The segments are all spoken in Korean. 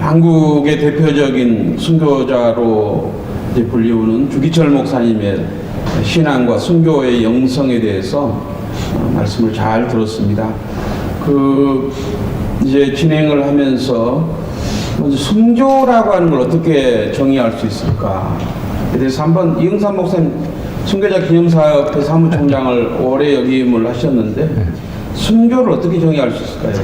한국의 대표적인 순교자로 이제 불리우는 주기철 목사님의 신앙과 순교의 영성에 대해서 말씀을 잘 들었습니다. 이제 진행을 하면서 먼저 순교라고 하는 걸 어떻게 정의할 수 있을까에 대해서 한번 이응삼 목사님 순교자 기념사협회 사무총장을 오래 역임을 하셨는데 순교를 어떻게 정의할 수 있을까요?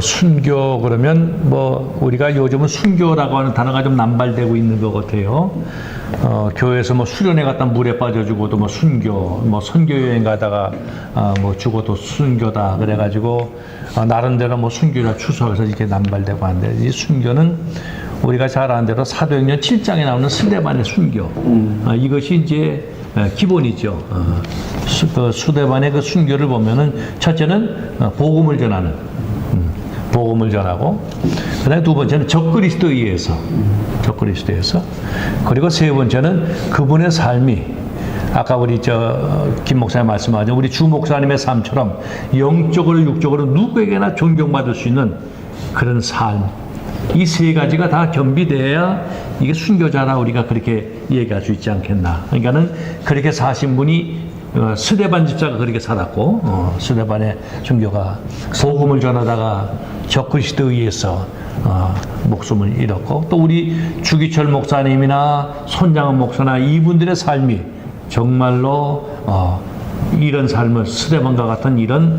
순교 그러면 뭐 우리가 요즘은 순교라고 하는 단어가 좀 남발되고 있는 것 같아요. 교회에서 뭐 수련회 갔다 물에 빠져 죽어도 뭐 순교, 뭐 선교 여행 가다가 뭐 죽어도 순교다 그래가지고 나름대로 뭐 순교라 추수해서 이렇게 남발되고 하는데 이 순교는 우리가 잘 아는 대로 사도행전 7장에 나오는 스데반의 순교 이것이 이제 기본이죠. 스데반의 그 순교를 보면은 첫째는 복음을 전하는 복음을 전하고 그다음에 두 번째는 적그리스도에 의해서 그리고 세 번째는 그분의 삶이 아까 우리 김 목사님 말씀하신 우리 주 목사님의 삶처럼 영적으로 육적으로 누구에게나 존경받을 수 있는 그런 삶 이 세 가지가 다 겸비돼야 이게 순교자라 우리가 그렇게 얘기할 수 있지 않겠나. 그러니까는 그렇게 사신 분이 스데반 집사가 그렇게 살았고 스데반의 순교가 복음을 전하다가 적그리스도에 의해서 목숨을 잃었고 또 우리 주기철 목사님이나 손장은 목사나 이분들의 삶이 정말로 이런 삶을 스데반과 같은 이런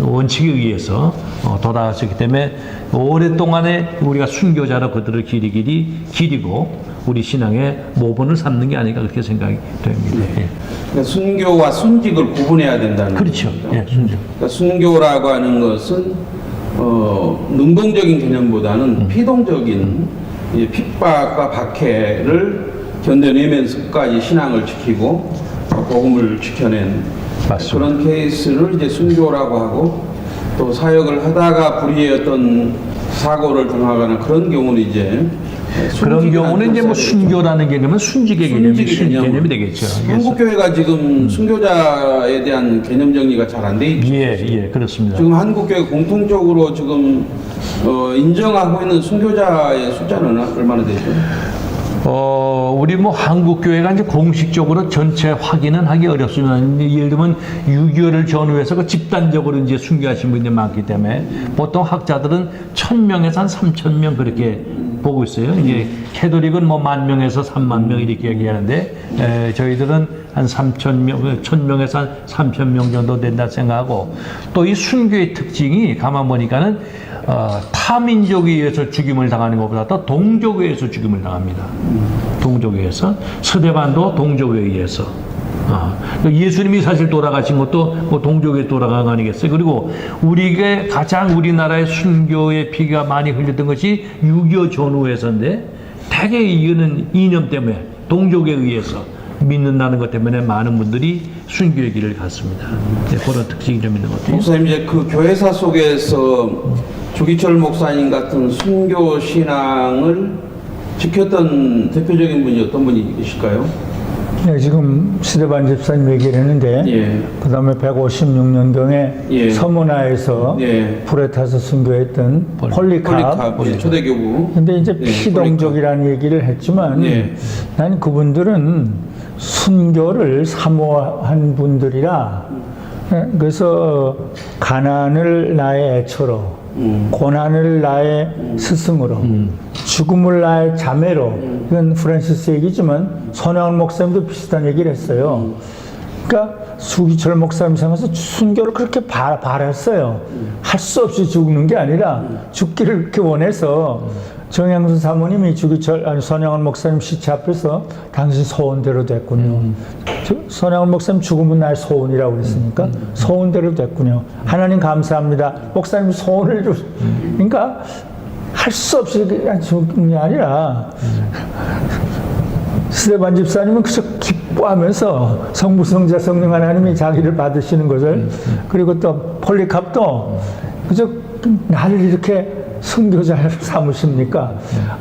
원칙에 의해서 돌아가셨기 때문에 오랫동안에 우리가 순교자로 그들을 기리고 우리 신앙의 모본을 삼는 게 아닐까 그렇게 생각이 됩니다. 네. 예. 그러니까 순교와 순직을 구분해야 된다는 그렇죠. 예, 순교. 그러니까 순교라고 하는 것은 능동적인 개념보다는 피동적인 핍박과 박해를 견뎌내면서 끝까지 신앙을 지키고 복음을 지켜낸 맞습니다. 그런 케이스를 이제 순교라고 하고 또 사역을 하다가 불의의 어떤 사고를 당하거나 그런 경우는 이제 그런 경우는 이제 뭐 순교라는 개념은 순직의 개념이 되겠죠. 한국 교회가 지금 순교자에 대한 개념 정리가 잘 안 돼 있죠. 예, 그렇습니다. 지금 한국 교회 공통적으로 지금 인정하고 있는 순교자의 숫자는 얼마나 되죠? 우리 뭐 한국 교회가 이제 공식적으로 전체 확인은 하기 어렵습니다. 예를 들면 6.25를 전후해서 그 집단적으로 이제 순교하신 분들이 많기 때문에 보통 학자들은 1,000명에서 한 3,000명 그렇게 보고 있어요. 이제 캐톨릭은 뭐 10,000명에서 30,000명 이렇게 얘기하는데 저희들은 한 3,000명, 1,000명에서 한 3,000명 정도 된다 생각하고 또 이 순교의 특징이 가만 보니까는 타민족에 의해서 죽임을 당하는 것보다 더 동족에 의해서 죽임을 당합니다. 동족에 의해서 스데반도 동족에 의해서 예수님이 사실 돌아가신 것도 뭐 동족에 돌아간 거 아니겠어요? 그리고 우리가 가장 우리나라의 순교의 피가 많이 흘렸던 것이 6.25 전후에서인데 대개 이거는 이념 때문에 동족에 의해서 믿는다는 것 때문에 많은 분들이 순교의 길을 갔습니다. 네, 그런 특징이 좀 있는 것 같아요. 목사님 이제 그 교회사 속에서 주기철 목사님 같은 순교 신앙을 지켰던 대표적인 분이 어떤 분이 계실까요? 네, 지금 스데반 집사님 얘기를 했는데 예. 그 다음에 156년경에 예. 서문화에서 예. 불에 타서 순교했던 폴리캅. 예, 초대교부. 근데 이제 예, 피동족이라는 얘기를 했지만 예. 난 그분들은 순교를 사모한 분들이라 그래서 가난을 나의 애처로 고난을 나의 스승으로 죽음을 나의 자매로 이건 프란시스 얘기지만 손양원 목사님도 비슷한 얘기를 했어요. 그러니까 수기철 목사님 생각해서 순교를 그렇게 바랐어요. 할 수 없이 죽는 게 아니라 죽기를 그렇게 원해서 정양수 사모님이 손양원 목사님 시체 앞에서 당신 소원대로 됐군요. 손양원 목사님 죽으면 나의 소원이라고 그랬으니까 소원대로 됐군요. 하나님 감사합니다. 목사님 소원을 그러니까 할 수 없이 그냥 죽는 게 아니라 스데반 집사님은 그저 기뻐하면서 성부성자 성령 하나님이 자기를 받으시는 것을 그리고 또 폴리캅도 그저 나를 이렇게 선교자를 삼으십니까?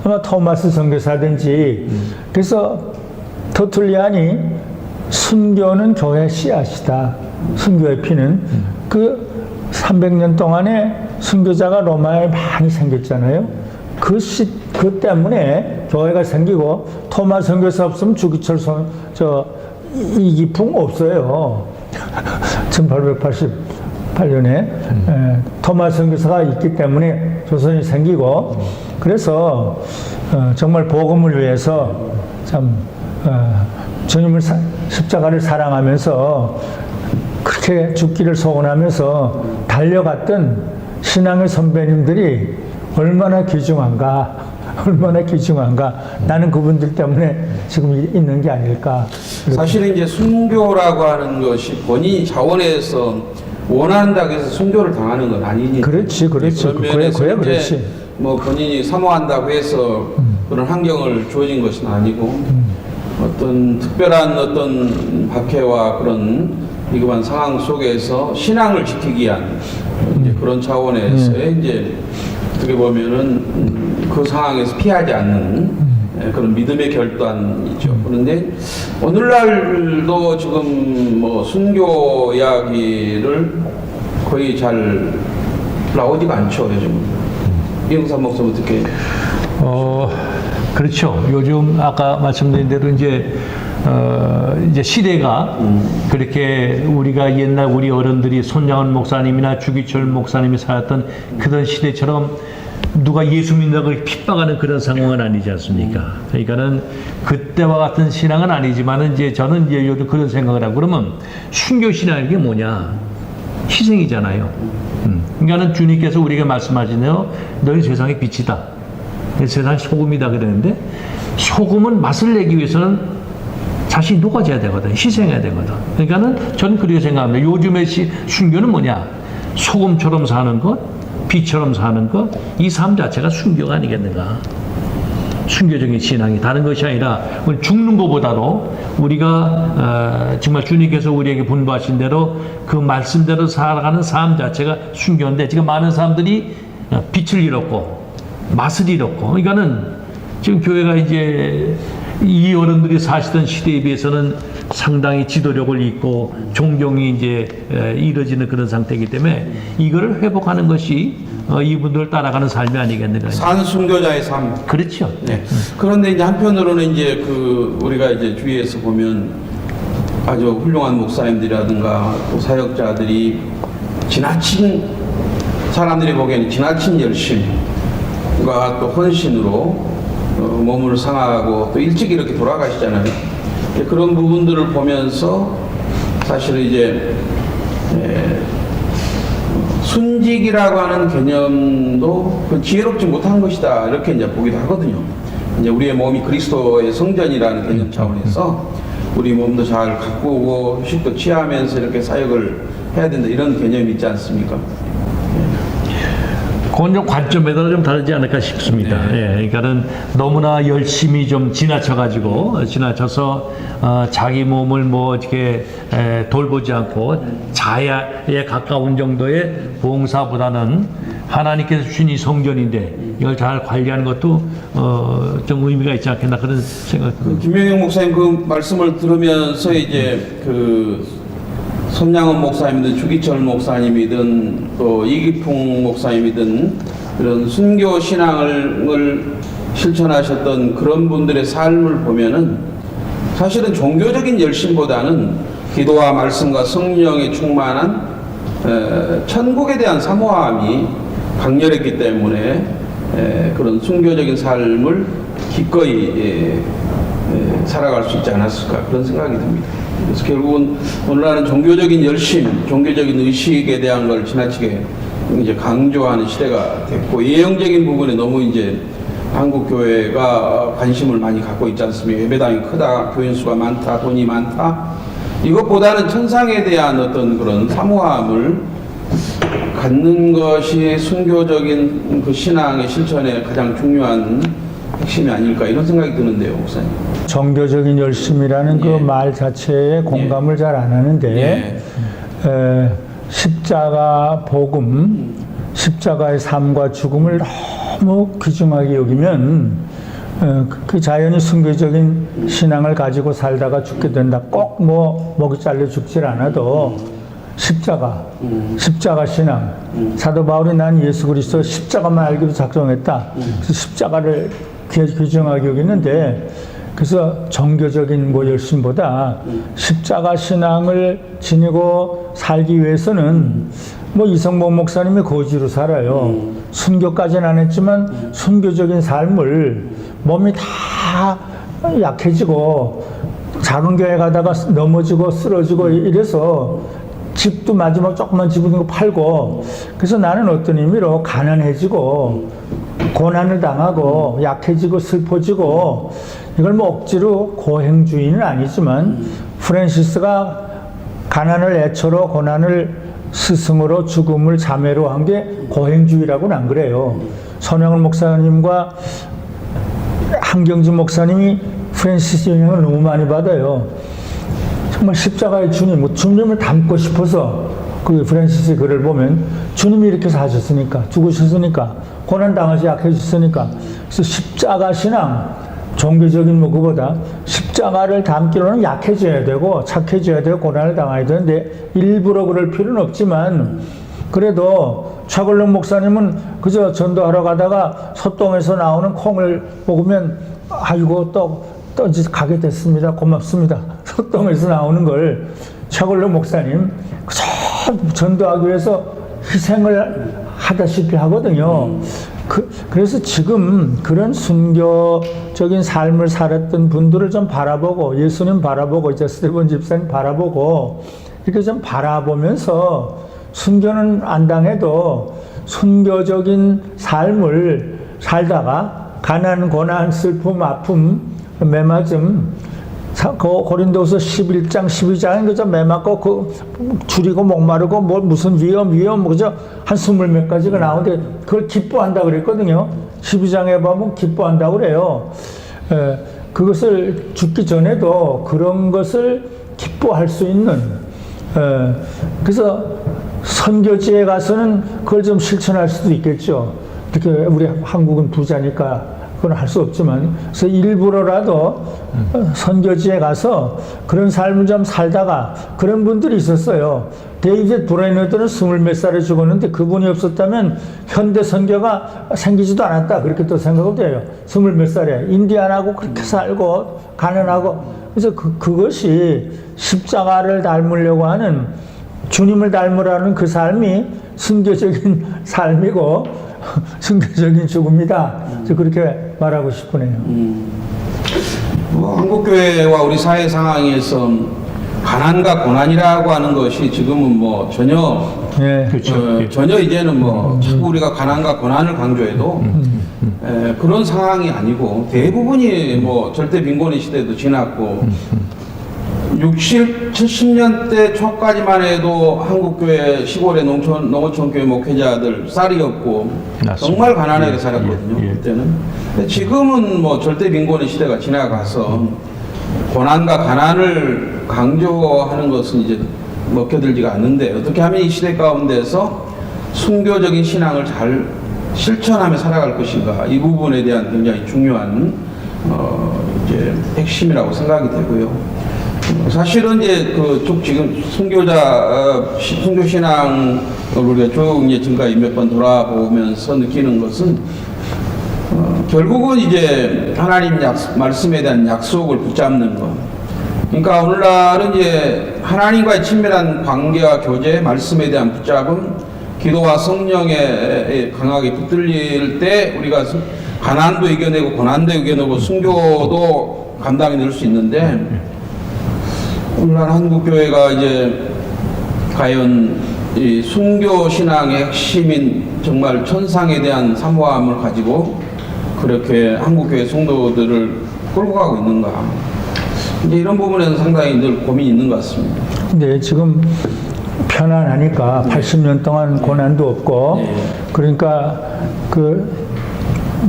아마 토마스 선교사든지 그래서 터툴리안이 순교는 교회 씨앗이다. 순교의 피는 그 300년 동안에 순교자가 로마에 많이 생겼잖아요. 그 때문에 교회가 생기고 토마 선교사 없으면 주기철 이기풍 없어요. 1888년에 토마 선교사가 있기 때문에 조선이 생기고 그래서 정말 복음을 위해서 참 주님을 십자가를 사랑하면서 그렇게 죽기를 소원하면서 달려갔던 신앙의 선배님들이 얼마나 귀중한가 나는 그분들 때문에 지금 있는 게 아닐까. 사실은 이제 순교라고 하는 것이 본인이 자원해서 원한다고 해서 순교를 당하는 건 아니니까. 그렇지. 그래, 그렇지. 뭐 본인이 사모한다고 해서 그런 환경을 주어진 것은 아니고 어떤 특별한 어떤 박해와 그런 위급한 상황 속에서 신앙을 지키기 위한 이제 그런 차원에서의 이제 어떻게 보면은 그 상황에서 피하지 않는 그런 믿음의 결단이죠. 그런데 오늘날도 지금 뭐 순교 이야기를 거의 잘 나오지가 않죠, 요즘. 이영삼 목사 어떻게? 그렇죠. 요즘 아까 말씀드린 대로 이제 시대가 그렇게 우리가 옛날 우리 어른들이 손양원 목사님이나 주기철 목사님이 살았던 그런 시대처럼 누가 예수 믿는다고 핍박하는 그런 상황은 아니지 않습니까? 그러니까는 그때와 같은 신앙은 아니지만은 이제 저는 이제 요즘 그런 생각을 하고 그러면 순교 신앙이 게 뭐냐? 희생이잖아요. 그러니까는 주님께서 우리에게 말씀하시네요. 너희 세상의 빛이다. 세상의 소금이다 그랬는데 소금은 맛을 내기 위해서는 자신이 녹아져야 되거든. 희생해야 되거든. 그러니까는 저는 그렇게 생각합니다. 요즘의 순교는 뭐냐? 소금처럼 사는 것, 빛처럼 사는 것, 이 삶 자체가 순교가 아니겠는가? 순교적인 신앙이 다른 것이 아니라 죽는 것보다도 우리가 정말 주님께서 우리에게 분부하신 대로 그 말씀대로 살아가는 삶 자체가 순교인데 지금 많은 사람들이 빛을 잃었고 맛을 잃었고 그러니까는 지금 교회가 이제 이 어른들이 사시던 시대에 비해서는 상당히 지도력을 잃고 존경이 이제 이루어지는 그런 상태이기 때문에 이거를 회복하는 것이 이분들을 따라가는 삶이 아니겠는가. 산순교자의 삶. 그렇죠. 네. 그런데 이제 한편으로는 이제 우리가 이제 주위에서 보면 아주 훌륭한 목사님들이라든가 또 사역자들이 사람들이 보기에는 지나친 열심과 또 헌신으로 몸을 상하고 또 일찍 이렇게 돌아가시잖아요. 그런 부분들을 보면서 사실은 이제 순직이라고 하는 개념도 지혜롭지 못한 것이다 이렇게 이제 보기도 하거든요. 이제 우리의 몸이 그리스도의 성전이라는 개념 차원에서 우리 몸도 잘 가꾸고 휴식도 취하면서 이렇게 사역을 해야 된다 이런 개념이 있지 않습니까? 그건 좀 관점에 따라 좀 다르지 않을까 싶습니다. 예, 그러니까는 너무나 열심히 좀 지나쳐서 자기 몸을 뭐 어떻게 돌보지 않고 자야에 가까운 정도의 봉사보다는 하나님께서 주신 이 성전인데 이걸 잘 관리하는 것도 좀 의미가 있지 않겠나 그런 생각. 김명영 목사님 그 말씀을 들으면서 이제 손양원 목사님이든 주기철 목사님이든 또 이기풍 목사님이든 그런 순교 신앙을 실천하셨던 그런 분들의 삶을 보면은 사실은 종교적인 열심보다는 기도와 말씀과 성령에 충만한 천국에 대한 사모함이 강렬했기 때문에 그런 순교적인 삶을 기꺼이 살아갈 수 있지 않았을까 그런 생각이 듭니다. 그래서 결국은 오늘날은 종교적인 열심, 종교적인 의식에 대한 걸 지나치게 이제 강조하는 시대가 됐고 예형적인 부분에 너무 이제 한국 교회가 관심을 많이 갖고 있지 않습니까? 예배당이 크다, 교인 수가 많다, 돈이 많다. 이것보다는 천상에 대한 어떤 그런 사모함을 갖는 것이 순교적인 그 신앙의 실천의 가장 중요한 핵심이 아닐까 이런 생각이 드는데요, 목사님. 종교적인 열심이라는 그 말 자체에 공감을 잘 안 하는데 십자가 복음, 십자가의 삶과 죽음을 너무 귀중하게 여기면 그 자연히 순교적인 신앙을 가지고 살다가 죽게 된다. 꼭 뭐 목이 잘려 죽질 않아도 십자가, 십자가 신앙. 사도 바울이 난 예수 그리스도 십자가만 알기로 작정했다. 그래서 십자가를 귀중하게 여기는데, 그래서 정교적인 뭐 열심보다 십자가 신앙을 지니고 살기 위해서는 뭐 이성복 목사님이 거지로 살아요. 순교까지는 안 했지만 순교적인 삶을 몸이 다 약해지고 작은 교회 가다가 넘어지고 쓰러지고 이래서 집도 마지막 조그만 집을 팔고, 그래서 나는 어떤 의미로 가난해지고 고난을 당하고 약해지고 슬퍼지고, 이걸 뭐 억지로 고행주의는 아니지만 프란시스가 가난을 애처로 고난을 스승으로 죽음을 자매로 한 게 고행주의라고는 안 그래요. 손영은 목사님과 한경진 목사님이 프란시스 영향을 너무 많이 받아요. 정말 십자가의 주님, 뭐 주님을 닮고 싶어서 그 프란시스의 글을 보면 주님이 이렇게 사셨으니까, 죽으셨으니까, 고난 당하시 약해졌으니까, 그래서 십자가 신앙, 종교적인 뭐 그보다 십자가를 담기로는 약해져야 되고 착해져야 되고 고난을 당해야 되는데 일부러 그럴 필요는 없지만, 그래도 차걸렁 목사님은 그저 전도하러 가다가 소똥에서 나오는 콩을 먹으면 아이고 또 이제 가게 됐습니다. 고맙습니다. 소똥에서 나오는 걸 차걸렁 목사님 그저 전도하기 위해서 희생을 하다시피 하거든요. 그래서 지금 그런 순교적인 삶을 살았던 분들을 좀 바라보고, 예수님 바라보고, 이제 스테반 집사님 바라보고, 이렇게 좀 바라보면서 순교는 안 당해도 순교적인 삶을 살다가 가난, 고난, 슬픔, 아픔, 매맞음, 고린도서 11장, 12장은 그저 매맞고, 줄이고 목마르고, 뭐 무슨 위험, 그저 한 20몇 가지가 나오는데, 그걸 기뻐한다 그랬거든요. 12장에 보면 기뻐한다고 그래요. 그것을 죽기 전에도 그런 것을 기뻐할 수 있는, 그래서 선교지에 가서는 그걸 좀 실천할 수도 있겠죠. 이렇게 우리 한국은 부자니까 그건 할 수 없지만, 그래서 일부러라도 선교지에 가서 그런 삶을 좀 살다가, 그런 분들이 있었어요. 데이비드 브레이너드는 20몇 살에 죽었는데 그분이 없었다면 현대 선교가 생기지도 않았다, 그렇게 또 생각을 해요. 20몇 살에 인디안하고 그렇게 살고 가난하고, 그래서 그것이 십자가를 닮으려고 하는, 주님을 닮으라는 그 삶이 순교적인 삶이고 순교적인 죽음이다. 그렇게 말하고 싶으네요. 뭐 한국교회와 우리 사회 상황에서 가난과 고난이라고 하는 것이 지금은 뭐 전혀 그렇죠. 전혀 이제는 뭐 자꾸 우리가 가난과 고난을 강조해도 그런 상황이 아니고, 대부분이 뭐 절대 빈곤의 시대도 지났고 60, 70년대 초까지만 해도 한국교회 시골의 농어촌교회 목회자들 쌀이 없고 맞습니다. 정말 가난하게 살았거든요. 그때는. 근데 지금은 뭐 절대 빈곤의 시대가 지나가서 고난과 가난을 강조하는 것은 이제 먹혀들지가 않는데, 어떻게 하면 이 시대 가운데서 순교적인 신앙을 잘 실천하며 살아갈 것인가, 이 부분에 대한 굉장히 중요한 이제 핵심이라고 생각이 되고요. 사실은 이제 쭉 지금 순교 신앙을 우리가 쭉 이제 지금까지 몇 번 돌아보면서 느끼는 것은 결국은 이제 하나님 말씀에 대한 약속을 붙잡는 것. 그러니까 오늘날은 이제 하나님과의 친밀한 관계와 교제, 말씀에 대한 붙잡음, 기도와 성령에 강하게 붙들릴 때 우리가 가난도 이겨내고 고난도 이겨내고 순교도 감당해 낼 수 있는데, 오늘날 한국교회가 이제 과연 이 순교 신앙의 핵심인 정말 천상에 대한 사모함을 가지고 그렇게 한국교회 성도들을 끌고 가고 있는가, 이제 이런 부분에는 상당히 늘 고민이 있는 것 같습니다. 근데 지금 편안하니까 80년 동안 고난도 없고, 그러니까 그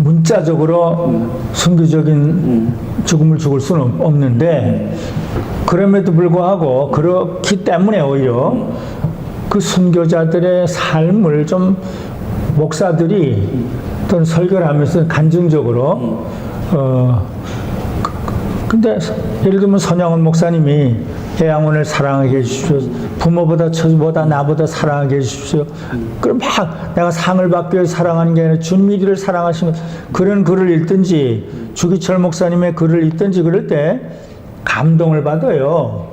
문자적으로 순교적인 죽음을 죽을 수는 없는데, 그럼에도 불구하고 그렇기 때문에 오히려 그 순교자들의 삶을 좀 목사들이 어떤 설교를 하면서 간증적으로 근데 예를 들면 선영은 목사님이 해양원을 사랑하게 해주셔서 부모보다 처보다 나보다 사랑하게 해주십시오. 그럼 막 내가 상을 받기 위해서 사랑하는 게 아니라 주님이를 사랑하시는 그런 글을 읽든지 주기철 목사님의 글을 읽든지 그럴 때 감동을 받아요.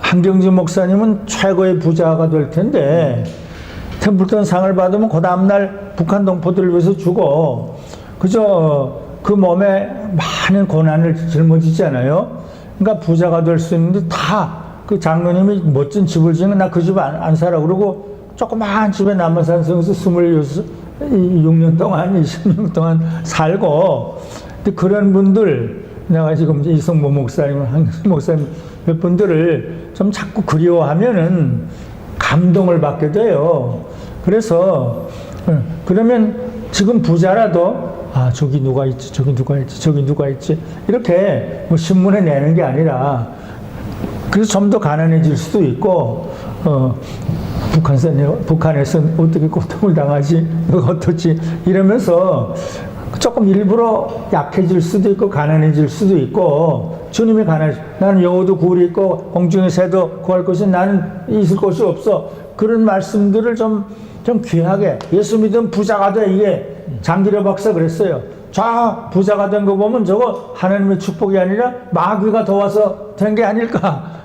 한경진 목사님은 최고의 부자가 될 텐데 템플턴 상을 받으면 그 다음날 북한 동포들을 위해서 주고 그저 그 몸에 많은 고난을 짊어지잖아요. 그러니까 부자가 될 수 있는데 다 그 장로님이 멋진 집을 지으면 나 그 집 안 살아 그러고 조그마한 집에 남한산성에서 26년 동안 20년 동안 살고 근데 그런 분들 내가 지금 이성모 목사님, 한경수 목사님 몇 분들을 좀 자꾸 그리워하면은 감동을 받게 돼요. 그래서 그러면 지금 부자라도 아 저기 누가 있지 저기 누가 있지 저기 누가 있지 이렇게 뭐 신문에 내는 게 아니라 그래서 좀 더 가난해질 수도 있고 북한에서 어떻게 고통을 당하지 어떻지 이러면서 조금 일부러 약해질 수도 있고 가난해질 수도 있고 주님이 나는 여호도 굴이 있고 공중의 새도 구할 것이 나는 있을 곳이 없어 그런 말씀들을 좀 귀하게 예수 믿으면 부자가 돼 이게 장기려 박사 그랬어요. 자 부자가 된 거 보면 저거 하나님의 축복이 아니라 마귀가 도와서 된 게 아닐까.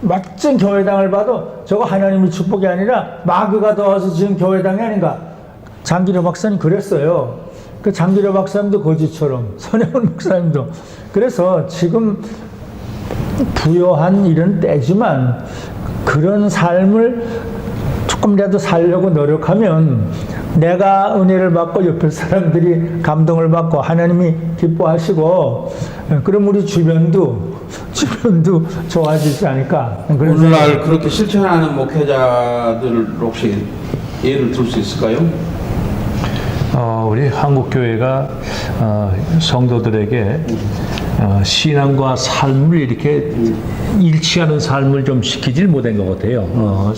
멋진 교회당을 봐도 저거 하나님의 축복이 아니라 마귀가 도와서 지은 교회당이 아닌가. 장기려 박사님 그랬어요. 그 장기려 박사님도 거지처럼 선영훈 목사님도 그래서 지금 부요한 이런 때지만 그런 삶을 조금이라도 살려고 노력하면 내가 은혜를 받고 옆에 사람들이 감동을 받고 하나님이 기뻐하시고 그럼 우리 주변도 좋아지지 않을까. 오늘날 그렇게 실천하는 목회자들 혹시 예를 들 수 있을까요? 우리 한국교회가 성도들에게 신앙과 삶을 이렇게 일치하는 삶을 좀 시키질 못한 것 같아요.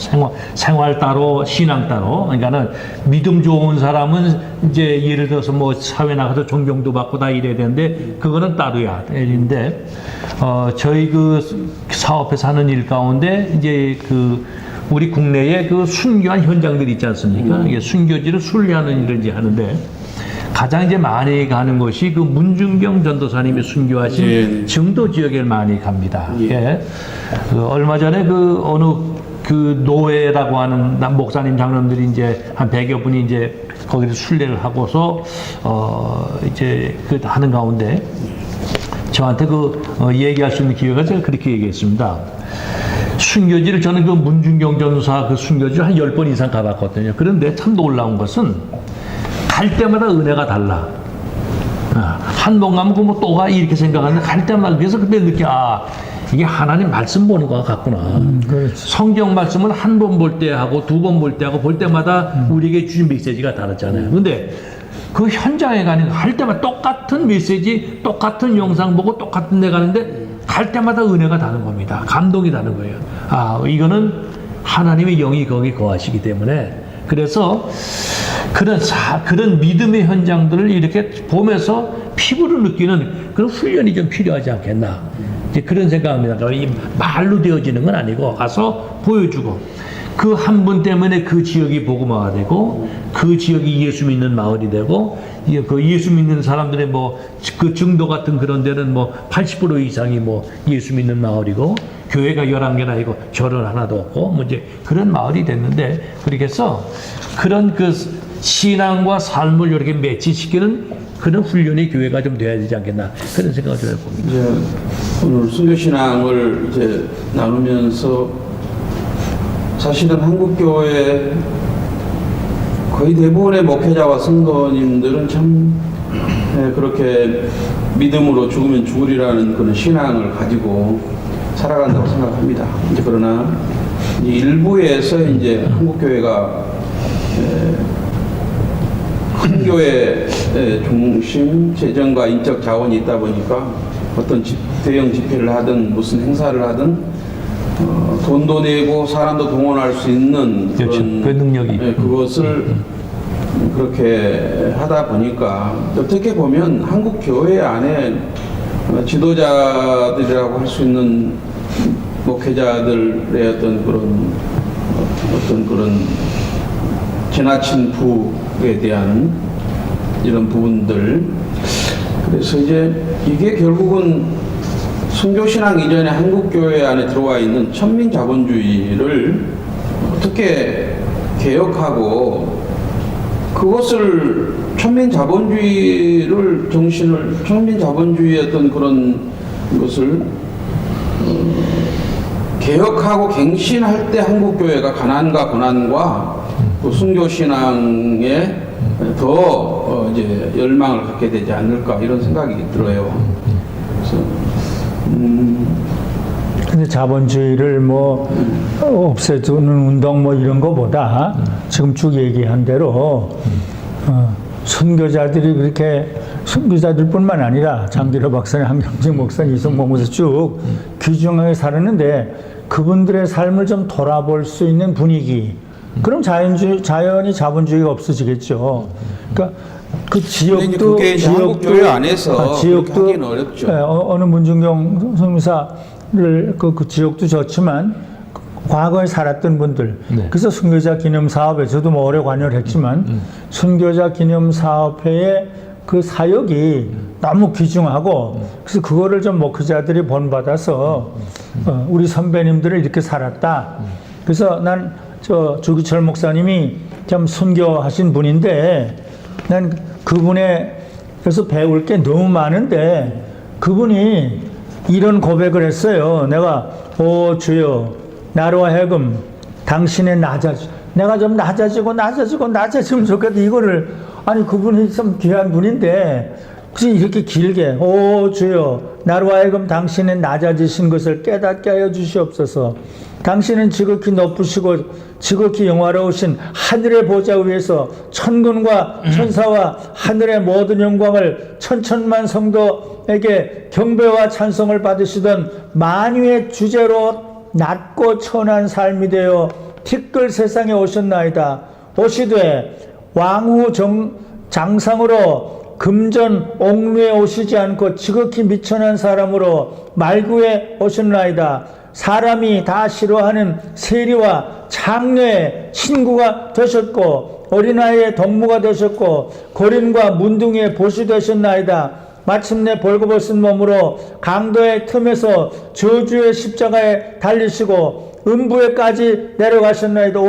생활 따로, 신앙 따로. 그러니까는 믿음 좋은 사람은 이제 예를 들어서 뭐 사회 나가서 존경도 받고 다 이래야 되는데 그거는 따로야. 일인데 저희 그 사업에서 하는 일 가운데 이제 그 우리 국내에 그 순교한 현장들이 있지 않습니까? 이게 순교지를 순례하는 일을 이제 하는데 가장 이제 많이 가는 것이 그 문중경 전도사님이 순교하신 증도 지역에 많이 갑니다. 예. 얼마 전에 그 어느 그 노회라고 하는 목사님 장로님들이 이제 한 100여 분이 이제 거기서 순례를 하고서 이제 그 하는 가운데 저한테 그 얘기할 수 있는 기회가 제가 그렇게 얘기했습니다. 순교지를 저는 그 문중경 전도사 그 순교지를 한 10번 이상 가봤거든요. 그런데 참 놀라운 것은 갈 때마다 은혜가 달라. 한 번 가면 뭐 또 가 이렇게 생각하는데 갈 때마다 그래서 그때 느껴 이게 하나님 말씀 보는 것 같구나. 성경 말씀은 한 번 볼 때 하고 두 번 볼 때 하고 볼 때마다 우리에게 주신 메시지가 다르잖아요. 근데 그 현장에 가는 할 때마다 똑같은 메시지, 똑같은 영상 보고 똑같은 데 가는데 갈 때마다 은혜가 다른 겁니다. 감동이 다른 거예요. 이거는 하나님의 영이 거기 거하시기 때문에 그래서 그런 믿음의 현장들을 이렇게 보면서 피부로 느끼는 그런 훈련이 좀 필요하지 않겠나. 이제 그런 생각합니다. 이 말로 되어지는 건 아니고 가서 보여주고 그 한 분 때문에 그 지역이 복음화가 되고 그 지역이 예수 믿는 마을이 되고 그 예수 믿는 사람들의 뭐 그 증도 같은 그런 데는 뭐 80% 이상이 뭐 예수 믿는 마을이고 교회가 11개나 있고 절은 하나도 없고 뭐 이제 그런 마을이 됐는데 그렇게 해서 그런 그 신앙과 삶을 이렇게 매치시키는 그런 훈련이 교회가 좀 돼야 되지 않겠나 그런 생각을 좀 해봅니다. 이제 오늘 순교신앙을 이제 나누면서 사실은 한국교회 거의 대부분의 목회자와 성도님들은 참 그렇게 믿음으로 죽으면 죽으리라는 그런 신앙을 가지고 살아간다고 생각합니다. 이제 그러나 일부에서 이제 한국교회가 큰 교회 중심 재정과 인적 자원이 있다 보니까 어떤 대형 집회를 하든 무슨 행사를 하든 돈도 내고 사람도 동원할 수 있는 그렇죠. 그런 그 능력이 그것을 그렇게 하다 보니까 어떻게 보면 한국 교회 안에 지도자들이라고 할 수 있는 목회자들의 어떤 그런 어떤 그런 지나친 부에 대한 이런 부분들. 그래서 이제 이게 결국은 순교신앙 이전에 한국교회 안에 들어와 있는 천민자본주의를 어떻게 개혁하고 그것을 천민자본주의를 정신을 천민자본주의의 어떤 그런 것을 개혁하고 갱신할 때 한국교회가 가난과 고난과 그 순교신앙에 더 이제 열망을 갖게 되지 않을까 이런 생각이 들어요. 그래서 근데 자본주의를 뭐 없애주는 운동 뭐 이런 거보다 지금 쭉 얘기한 대로 선교자들이 그렇게 선교자들뿐만 아니라 장기로 박사님, 한경직 목사님, 이성봉 목사 쭉 귀중하게 살았는데 그분들의 삶을 좀 돌아볼 수 있는 분위기. 그럼 자연히 자본주의가 없어지겠죠. 그러니까 그 지역도 그게 한국교회 안에서 지역도 하기는 어렵죠. 어느 문중경 성교사를 그 지역도 좋지만 과거에 살았던 분들. 네. 그래서 순교자 기념 사업에 저도 뭐 오래 관여를 했지만 순교자 기념 사업회의 그 사역이 너무 귀중하고 그래서 그거를 좀 목회자들이 본받아서 우리 선배님들은 이렇게 살았다. 그래서 난 주기철 목사님이 참 순교하신 분인데 난 그분에서 배울 게 너무 많은데 그분이 이런 고백을 했어요. 내가 주여 나로 하여금 당신의 내가 좀 낮아지면 좋겠다. 이거를 아니 그분이 참 귀한 분인데 그래서 이렇게 길게 주여 나로 하여금 당신의 낮아지신 것을 깨닫게 하여 주시옵소서. 당신은 지극히 높으시고 지극히 영화로우신 하늘의 보좌 위에서 천군과 천사와 하늘의 모든 영광을 천천만 성도에게 경배와 찬송을 받으시던 만유의 주제로 낮고 천한 삶이 되어 티끌 세상에 오셨나이다. 오시되 왕후 장상으로 금전 옥루에 오시지 않고 지극히 미천한 사람으로 말구에 오셨나이다. 사람이 다 싫어하는 세리와 장녀의 친구가 되셨고 어린아이의 동무가 되셨고 고린과 문둥이의 보시 되셨나이다. 마침내 벌거벗은 몸으로 강도의 틈에서 저주의 십자가에 달리시고 음부에까지 내려가셨나이다.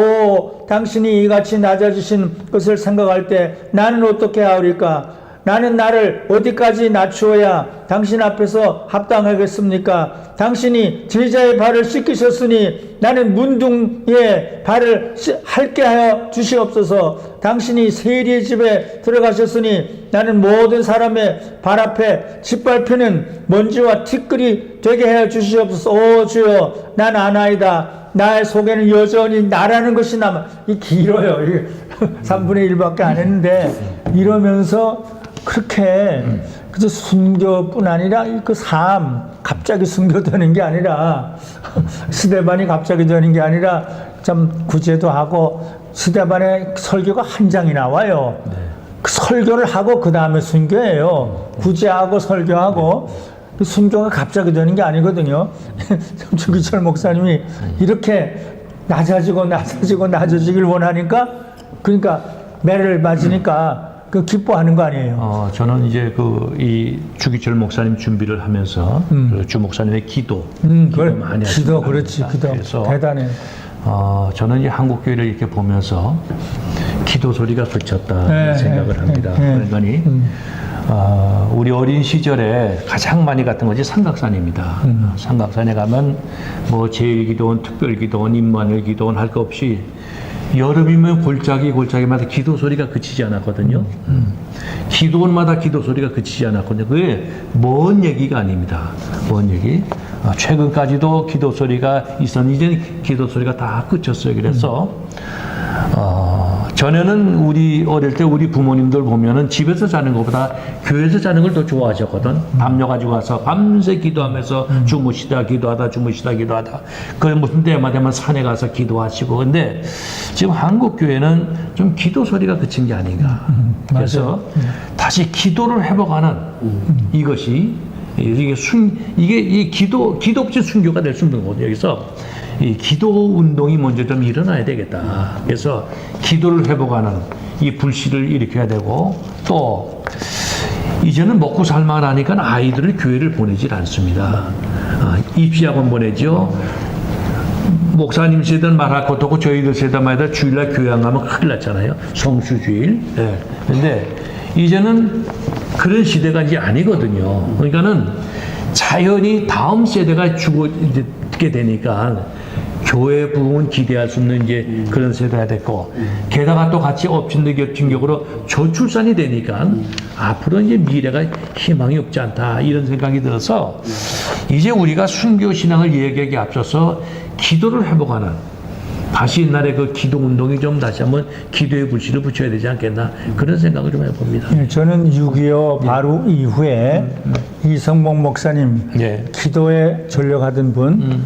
당신이 이같이 낮아지신 것을 생각할 때 나는 어떻게 하오리까? 나는 나를 어디까지 낮추어야 당신 앞에서 합당하겠습니까? 당신이 제자의 발을 씻기셨으니 나는 문둥이의 발을 핥게 하여 주시옵소서. 당신이 세리의 집에 들어가셨으니 나는 모든 사람의 발 앞에 짓밟히는 먼지와 티끌이 되게 하여 주시옵소서. 주여 난 아나이다. 나의 속에는 여전히 나라는 것이 남아. 이 길어요. 이게 3분의 1밖에 안 했는데 이러면서 그렇게 그저 순교뿐 아니라 그 삶 갑자기 순교되는 게 아니라 스데반이 갑자기 되는 게 아니라 참 구제도 하고 스데반의 설교가 한 장이 나와요. 네. 그 설교를 하고 그 다음에 순교해요. 구제하고 설교하고 순교가 갑자기 되는 게 아니거든요. 주기철 목사님이 이렇게 낮아지길 원하니까 그러니까 매를 맞으니까 그 기뻐하는 거 아니에요? 저는 이제 이 주기철 목사님 준비를 하면서 그 주 목사님의 기도 많이 기도 그렇지 기도 그래서 대단해. 저는 이 한국교회를 이렇게 보면서 기도 소리가 그쳤다 생각을 합니다. 그러니 우리 어린 시절에 가장 많이 갔던 것이 삼각산입니다. 삼각산에 가면 뭐 제일기도원, 특별기도원, 임마누엘 기도원 할 것 없이 여름이면 골짜기마다 기도 소리가 그치지 않았거든요. 기도원마다 기도 소리가 그치지 않았거든요. 그게 먼 얘기가 아닙니다. 먼 얘기. 최근까지도 기도 소리가 있었는데 이제는 기도 소리가 다 그쳤어요. 그래서 전에는 우리 어릴 때 우리 부모님들 보면은 집에서 자는 것보다 교회에서 자는 걸 더 좋아하셨거든. 담요 가지고 와서 밤새 기도하면서 주무시다 기도하다. 그 무슨 때만 되면 산에 가서 기도하시고. 근데 지금 한국 교회는 좀 기도 소리가 그친 게 아닌가. 그래서 다시 기도를 회복하는 이것이 이게 이 기도 없이 순교가 될 수 없는 거거든요. 여기서 이 기도 운동이 먼저 좀 일어나야 되겠다. 그래서 기도를 회복하는 이 불씨를 일으켜야 되고, 또 이제는 먹고 살만하니까 아이들을 교회를 보내질 않습니다. 입시학원 보내죠. 목사님 세대는 말할 것도 없고 저희들 세대마다 주일날 교회 안 가면 큰일 났잖아요. 성수주일. 그런데 이제는 그런 시대가 이제 아니거든요. 그러니까는 자연히 다음 세대가 죽게 되니까 교회 부흥은 기대할 수 없는 이제 그런 세대가 됐고, 게다가 또 같이 엎친 데 겹친 격으로 저출산이 되니까 앞으로 이제 미래가 희망이 없지 않다, 이런 생각이 들어서 이제 우리가 순교 신앙을 얘기하기에 앞서서 기도를 회복하는, 다시 옛날에 그 기도 운동이 좀 다시 한번 기도의 불씨를 붙여야 되지 않겠나, 그런 생각을 좀 해봅니다. 저는 6.25 바로 이후에 이성복 목사님, 예. 기도에 전력하던 분,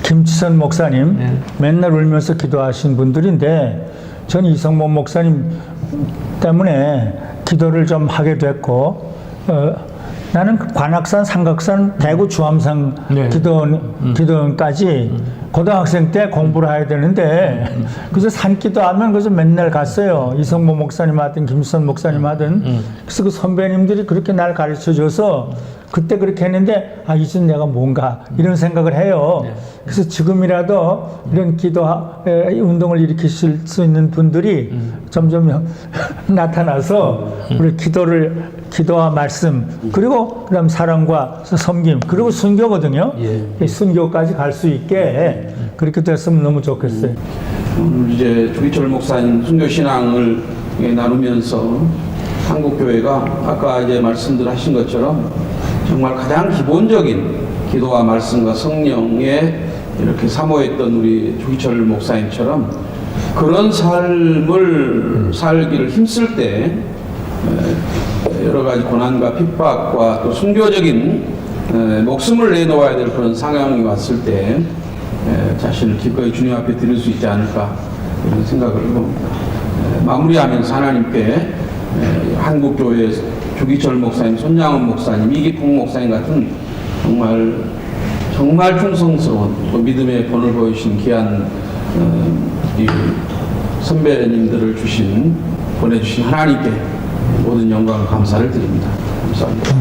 김치선 목사님, 맨날 울면서 기도하신 분들인데, 전 이성복 목사님 때문에 기도를 좀 하게 됐고, 나는 관악산, 삼각산, 대구 주암산 기도원까지 고등학생 때 공부를 해야 되는데, 그래서 산기도하면 그래서 맨날 갔어요. 이성복 목사님 하든 김수선 목사님 하든. 그래서 그 선배님들이 그렇게 날 가르쳐 줘서 그때 그렇게 했는데, 이제 내가 뭔가 이런 생각을 해요. 그래서 지금이라도 이런 기도 운동을 일으키실 수 있는 분들이 점점 나타나서 우리 기도와 말씀, 그리고 그다음 사랑과 섬김, 그리고 순교거든요. 이 순교까지 갈 수 있게 그렇게 됐으면 너무 좋겠어요. 오늘 이제 조기철 목사님 순교 신앙을 나누면서 한국 교회가 아까 이제 말씀들 하신 것처럼 정말 가장 기본적인 기도와 말씀과 성령에 이렇게 사모했던 우리 조기철 목사님처럼 그런 삶을 살기를 힘쓸 때 여러 가지 고난과 핍박과 또 순교적인 목숨을 내놓아야 될 그런 상황이 왔을 때 자신을 기꺼이 주님 앞에 드릴 수 있지 않을까, 이런 생각을 해봅니다. 마무리하면서 하나님께 한국교회 조기철 목사님, 손양원 목사님, 이기풍 목사님 같은 정말 충성스러운 또 믿음의 본을 보여주신 귀한 이 선배님들을 보내주신 하나님께 모든 영광과 감사를 드립니다. 감사합니다.